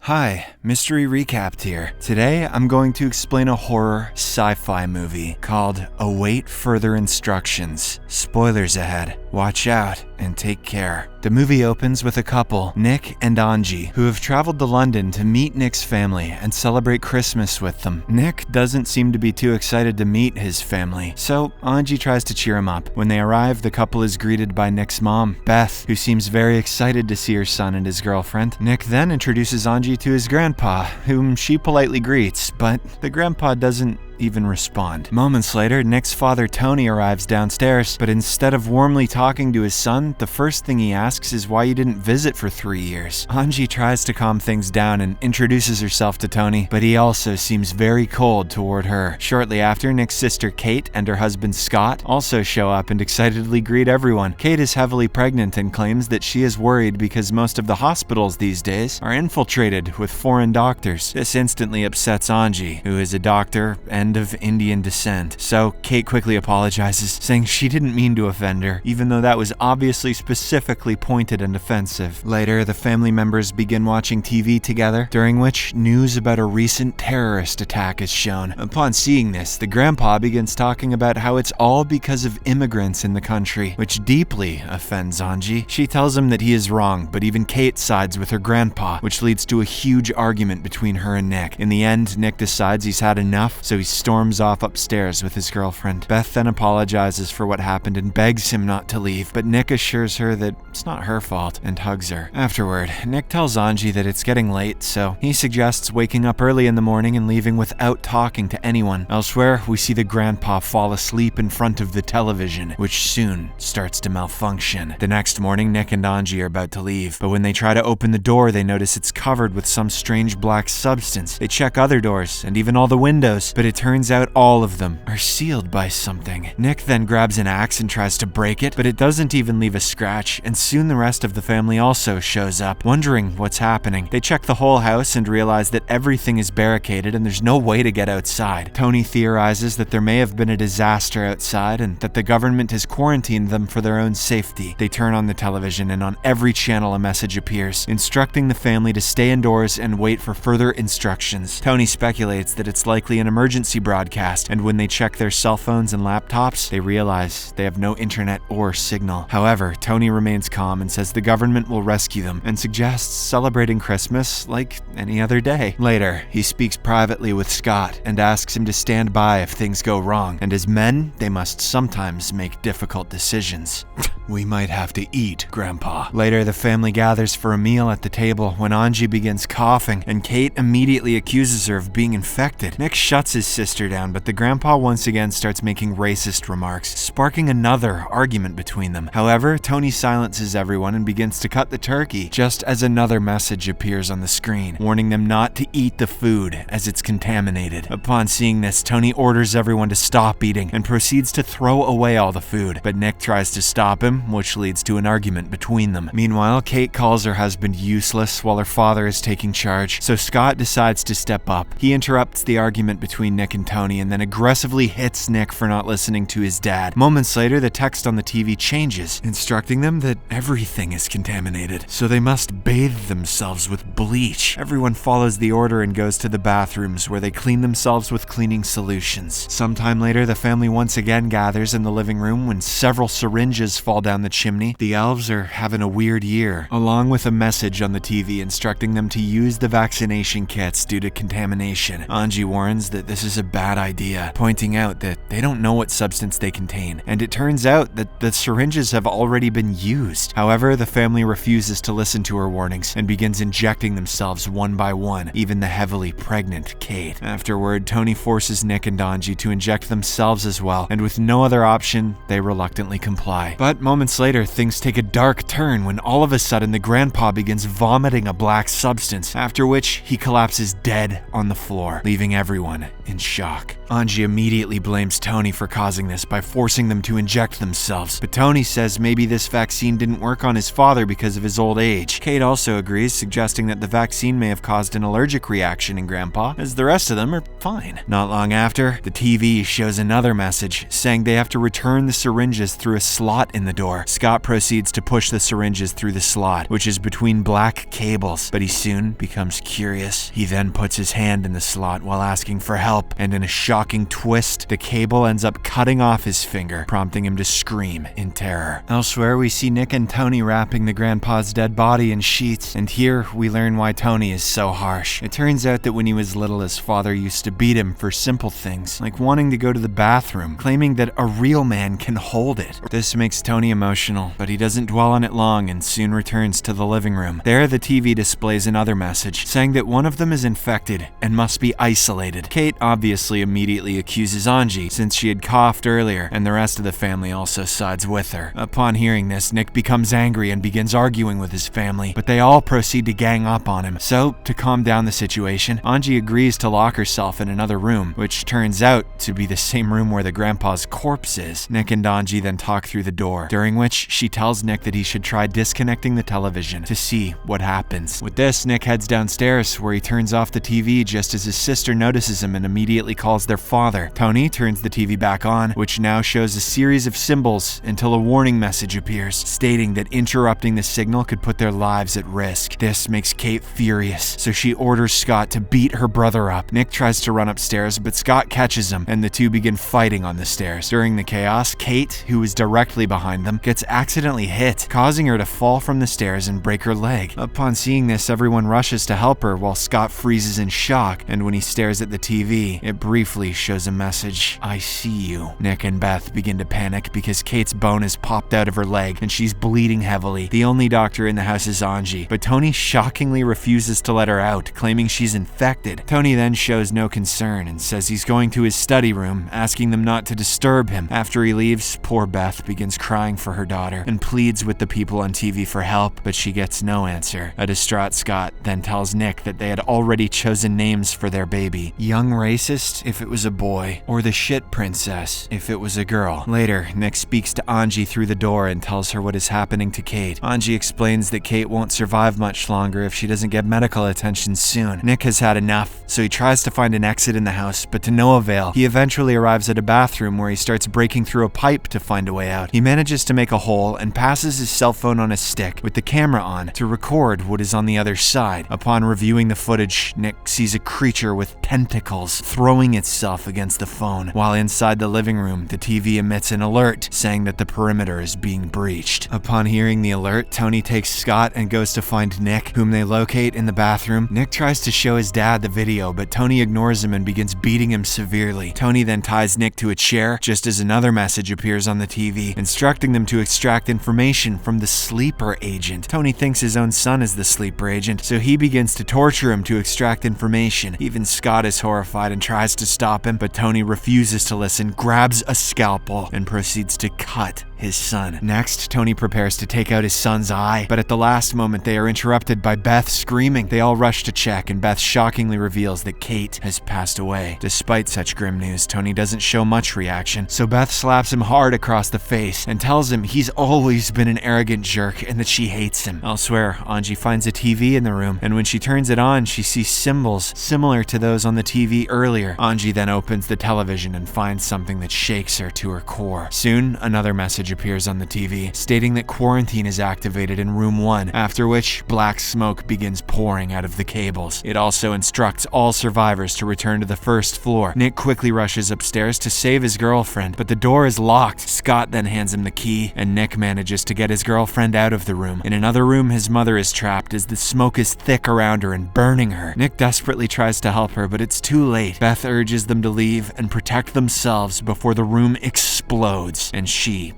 Hi, Mystery Recapped here. Today, I'm going to explain a horror sci-fi movie called Await Further Instructions. Spoilers ahead. Watch out and take care. The movie opens with a couple, Nick and Angie, who have traveled to London to meet Nick's family and celebrate Christmas with them. Nick doesn't seem to be too excited to meet his family, so Angie tries to cheer him up. When they arrive, the couple is greeted by Nick's mom, Beth, who seems very excited to see her son and his girlfriend. Nick then introduces Angie to his grandpa, whom she politely greets, but the grandpa doesn't even respond. Moments later, Nick's father Tony arrives downstairs, but instead of warmly talking to his son, the first thing he asks is why he didn't visit for 3 years. Angie tries to calm things down and introduces herself to Tony, but he also seems very cold toward her. Shortly after, Nick's sister Kate and her husband Scott also show up and excitedly greet everyone. Kate is heavily pregnant and claims that she is worried because most of the hospitals these days are infiltrated with foreign doctors. This instantly upsets Angie, who is a doctor and of Indian descent, so Kate quickly apologizes, saying she didn't mean to offend her, even though that was obviously specifically pointed and offensive. Later, the family members begin watching TV together, during which news about a recent terrorist attack is shown. Upon seeing this, the grandpa begins talking about how it's all because of immigrants in the country, which deeply offends Angie. She tells him that he is wrong, but even Kate sides with her grandpa, which leads to a huge argument between her and Nick. In the end, Nick decides he's had enough, so he storms off upstairs with his girlfriend. Beth then apologizes for what happened and begs him not to leave, but Nick assures her that it's not her fault and hugs her. Afterward, Nick tells Angie that it's getting late, so he suggests waking up early in the morning and leaving without talking to anyone. Elsewhere, we see the grandpa fall asleep in front of the television, which soon starts to malfunction. The next morning, Nick and Angie are about to leave, but when they try to open the door, they notice it's covered with some strange black substance. They check other doors and even all the windows, but it turns out all of them are sealed by something. Nick then grabs an axe and tries to break it, but it doesn't even leave a scratch, and soon the rest of the family also shows up, wondering what's happening. They check the whole house and realize that everything is barricaded and there's no way to get outside. Tony theorizes that there may have been a disaster outside and that the government has quarantined them for their own safety. They turn on the television and on every channel a message appears, instructing the family to stay indoors and wait for further instructions. Tony speculates that it's likely an emergency broadcast, and when they check their cell phones and laptops, they realize they have no internet or signal. However, Tony remains calm and says the government will rescue them and suggests celebrating Christmas like any other day. Later, he speaks privately with Scott and asks him to stand by if things go wrong, and as men, they must sometimes make difficult decisions. We might have to eat, Grandpa. Later, the family gathers for a meal at the table when Angie begins coughing, and Kate immediately accuses her of being infected. Nick shuts his sister down, but the grandpa once again starts making racist remarks, sparking another argument between them. However, Tony silences everyone and begins to cut the turkey, just as another message appears on the screen, warning them not to eat the food as it's contaminated. Upon seeing this, Tony orders everyone to stop eating and proceeds to throw away all the food, but Nick tries to stop him, which leads to an argument between them. Meanwhile, Kate calls her husband useless while her father is taking charge, so Scott decides to step up. He interrupts the argument between Nick and Tony and then aggressively hits Nick for not listening to his dad. Moments later, the text on the TV changes, instructing them that everything is contaminated, so they must bathe themselves with bleach. Everyone follows the order and goes to the bathrooms where they clean themselves with cleaning solutions. Sometime later, the family once again gathers in the living room when several syringes fall down the chimney. The elves are having a weird year, along with a message on the TV instructing them to use the vaccination kits due to contamination. Angie warns that this is a bad idea, pointing out that they don't know what substance they contain, and it turns out that the syringes have already been used. However, the family refuses to listen to her warnings and begins injecting themselves one by one, even the heavily pregnant Kate. Afterward, Tony forces Nick and Angie to inject themselves as well, and with no other option, they reluctantly comply. But moments later, things take a dark turn when all of a sudden the grandpa begins vomiting a black substance, after which he collapses dead on the floor, leaving everyone in shock. Angie immediately blames Tony for causing this by forcing them to inject themselves, but Tony says maybe this vaccine didn't work on his father because of his old age. Kate also agrees, suggesting that the vaccine may have caused an allergic reaction in Grandpa, as the rest of them are fine. Not long after, the TV shows another message saying they have to return the syringes through a slot in the door. Scott proceeds to push the syringes through the slot, which is between black cables, but he soon becomes curious. He then puts his hand in the slot while asking for help, and in a shocking twist, the cable ends up cutting off his finger, prompting him to scream in terror. Elsewhere, we see Nick and Tony wrapping the grandpa's dead body in sheets, and here we learn why Tony is so harsh. It turns out that when he was little, his father used to beat him for simple things, like wanting to go to the bathroom, claiming that a real man can hold it. This makes Tony emotional, but he doesn't dwell on it long and soon returns to the living room. There, the TV displays another message, saying that one of them is infected and must be isolated. Kate obviously immediately accuses Angie, since she had coughed earlier, and the rest of the family also sides with her. Upon hearing this, Nick becomes angry and begins arguing with his family, but they all proceed to gang up on him. So, to calm down the situation, Angie agrees to lock herself in another room, which turns out to be the same room where the grandpa's corpse is. Nick and Angie then talk through the door, during which she tells Nick that he should try disconnecting the television to see what happens. With this, Nick heads downstairs, where he turns off the TV just as his sister notices him and immediately calls their father. Tony turns the TV back on, which now shows a series of symbols until a warning message appears, stating that interrupting the signal could put their lives at risk. This makes Kate furious, so she orders Scott to beat her brother up. Nick tries to run upstairs, but Scott catches him, and the two begin fighting on the stairs. During the chaos, Kate, who is directly behind them, gets accidentally hit, causing her to fall from the stairs and break her leg. Upon seeing this, everyone rushes to help her while Scott freezes in shock, and when he stares at the TV, it briefly shows a message, "I see you." Nick and Beth begin to panic because Kate's bone has popped out of her leg and she's bleeding heavily. The only doctor in the house is Angie, but Tony shockingly refuses to let her out, claiming she's infected. Tony then shows no concern and says he's going to his study room, asking them not to disturb him. After he leaves, poor Beth begins crying for her daughter and pleads with the people on TV for help, but she gets no answer. A distraught Scott then tells Nick that they had already chosen names for their baby: Young Racist if it was a boy, or the Shit Princess if it was a girl. Later, Nick speaks to Angie through the door and tells her what is happening to Kate. Angie explains that Kate won't survive much longer if she doesn't get medical attention soon. Nick has had enough, so he tries to find an exit in the house, but to no avail. He eventually arrives at a bathroom where he starts breaking through a pipe to find a way out. He manages to make a hole and passes his cell phone on a stick with the camera on to record what is on the other side. Upon reviewing the footage, Nick sees a creature with tentacles throwing itself against the phone. While inside the living room, the TV emits an alert saying that the perimeter is being breached. Upon hearing the alert, Tony takes Scott and goes to find Nick, whom they locate in the bathroom. Nick tries to show his dad the video, but Tony ignores him and begins beating him severely. Tony then ties Nick to a chair just as another message appears on the TV, instructing them to extract information from the sleeper agent. Tony thinks his own son is the sleeper agent, so he begins to torture him to extract information. Even Scott is horrified and tries to stop him, but Tony refuses to listen, grabs a scalpel, and proceeds to cut his son. Next, Tony prepares to take out his son's eye, but at the last moment they are interrupted by Beth screaming. They all rush to check, and Beth shockingly reveals that Kate has passed away. Despite such grim news, Tony doesn't show much reaction, so Beth slaps him hard across the face and tells him he's always been an arrogant jerk and that she hates him. Elsewhere, Angie finds a TV in the room, and when she turns it on, she sees symbols similar to those on the TV earlier. Angie then opens the television and finds something that shakes her to her core. Soon, another message appears on the TV, stating that quarantine is activated in room 1, after which black smoke begins pouring out of the cables. It also instructs all survivors to return to the first floor. Nick quickly rushes upstairs to save his girlfriend, but the door is locked. Scott then hands him the key, and Nick manages to get his girlfriend out of the room. In another room, his mother is trapped as the smoke is thick around her and burning her. Nick desperately tries to help her, but it's too late. Beth urges them to leave and protect themselves before the room explodes, and she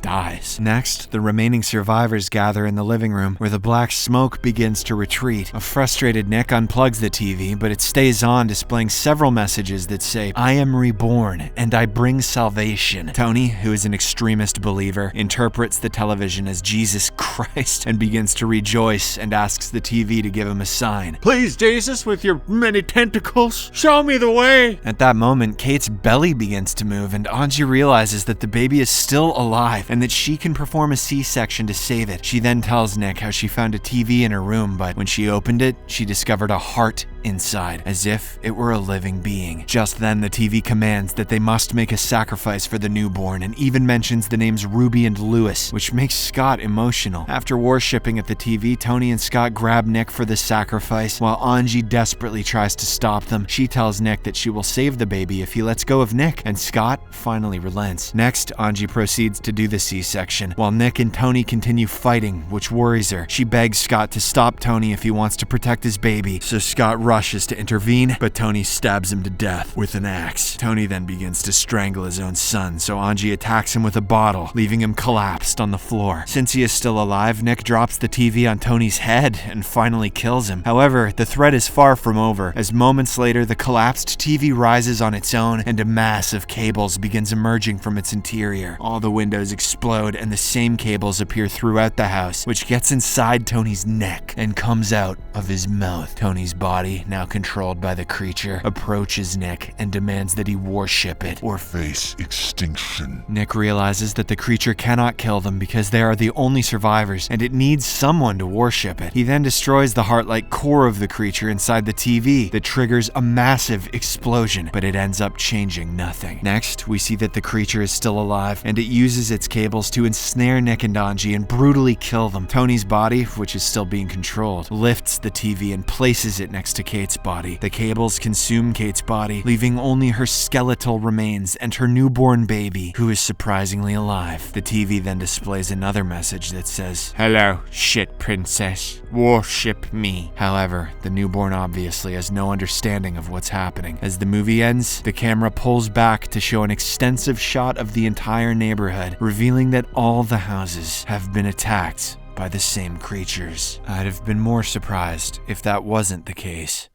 dies. Next, the remaining survivors gather in the living room where the black smoke begins to retreat. A frustrated Nick unplugs the TV, but it stays on, displaying several messages that say, "I am reborn and I bring salvation." Tony, who is an extremist believer, interprets the television as Jesus Christ and begins to rejoice and asks the TV to give him a sign. "Please, Jesus, with your many tentacles, show me the way." At that moment, Kate's belly begins to move and Angie realizes that the baby is still alive and that she can perform a C-section to save it. She then tells Nick how she found a TV in her room, but when she opened it, she discovered a heart inside, as if it were a living being. Just then, the TV commands that they must make a sacrifice for the newborn and even mentions the names Ruby and Lewis, which makes Scott emotional. After worshipping at the TV, Tony and Scott grab Nick for the sacrifice. While Angie desperately tries to stop them, she tells Nick that she will save the baby if he lets go of Nick, and Scott finally relents. Next, Angie proceeds to do the C-section, while Nick and Tony continue fighting, which worries her. She begs Scott to stop Tony if he wants to protect his baby, so Scott rushes to intervene, but Tony stabs him to death with an axe. Tony then begins to strangle his own son, so Angie attacks him with a bottle, leaving him collapsed on the floor. Since he is still alive, Nick drops the TV on Tony's head and finally kills him. However, the threat is far from over, as moments later the collapsed TV rises on its own and a mass of cables begins emerging from its interior. All the windows explode and the same cables appear throughout the house, which gets inside Tony's neck and comes out of his mouth. Tony's body, now controlled by the creature, approaches Nick and demands that he worship it or face extinction. Nick realizes that the creature cannot kill them because they are the only survivors and it needs someone to worship it. He then destroys the heart-like core of the creature inside the TV that triggers a massive explosion, but it ends up changing nothing. Next, we see that the creature is still alive and it uses its cables to ensnare Nick and Angie and brutally kill them. Tony's body, which is still being controlled, lifts the TV and places it next to Kate's body. The cables consume Kate's body, leaving only her skeletal remains and her newborn baby, who is surprisingly alive. The TV then displays another message that says, "Hello, shit princess. Worship me." However, the newborn obviously has no understanding of what's happening. As the movie ends, the camera pulls back to show an extensive shot of the entire neighborhood, revealing that all the houses have been attacked by the same creatures. I'd have been more surprised if that wasn't the case.